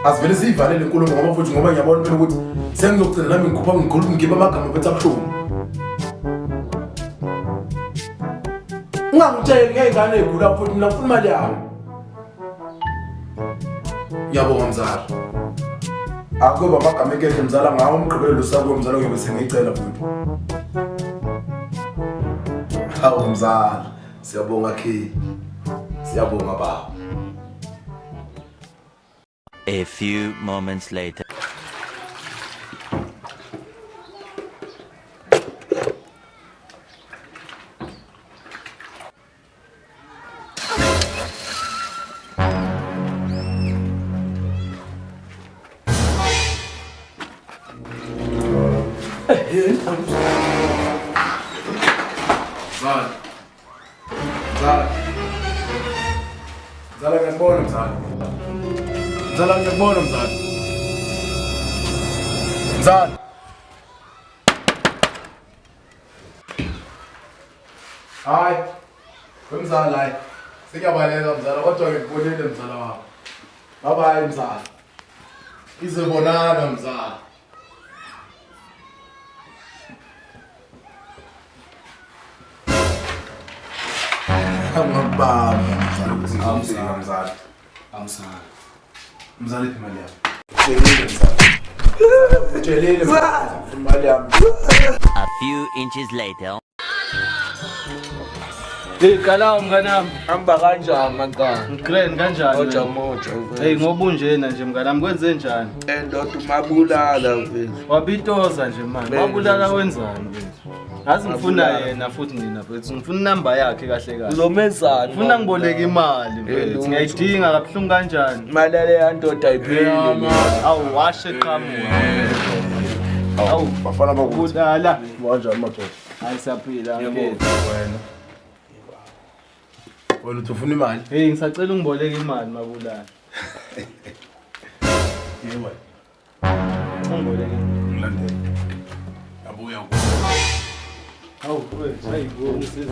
Asivele siyivalele inkulumo ngoba futhi ngoba ngiyabona phela ukuthi sengizogcina nami ngikhuluma ngibe amagama bethu abuhlungu. Ungangitsheli ngezingane ezigula futhi mina ngifuna imali yami. Ngiyabonga mzala. Akuba amagama ekekhe mzala ngawo umgqibelo sakuwe mzala ngiyobe sengiyicela futhi. Hawu mzala, siyabonga Khe. Siyabonga baba. A few moments later. Mzala ngiyakubona mzala. Mzala ngiyakubona mzala. Mzala. Hayi. Mzala hayi. Siyabaleka mzala kodwa ngikubonile mzala wakho. Bye bye mzala. Izobonana mzala. Angabamba mzala. Amsana mzala. Amsana. Mzala iphi imali yami? Utshelile mzala. Utshelile mzala. Imali yami. A few inches later. Hey kalawo mnganami, hamba kanjani maqala? Grand kanjani? Moja moja. Hey ngobunjena nje mnganami kwenze njani? Ndoda umabulala mfethu. Wabitoza nje manje. Mabulala wenzani mfethu? Ngazi ngifuna yena futhi nina mfethu. Ngifuna inamba yakhe kahle kahle. Uzomezana. Ngifuna ngiboleka imali mfethu. Ngiyayidinga kabuhlungu kanjani? Imali le ndoda ayipheli. Awu washe qhamuka. Awu bafana bakudala. Kanjani madoda? Ayisaphila mfethu wena. Wena uthi ufuna imali? Hey ngisacela ungiboleke imali mabulala. Yebo. Ungiboleke. Ngilandele. Abuya. Awu wena, hayibo ngisiza.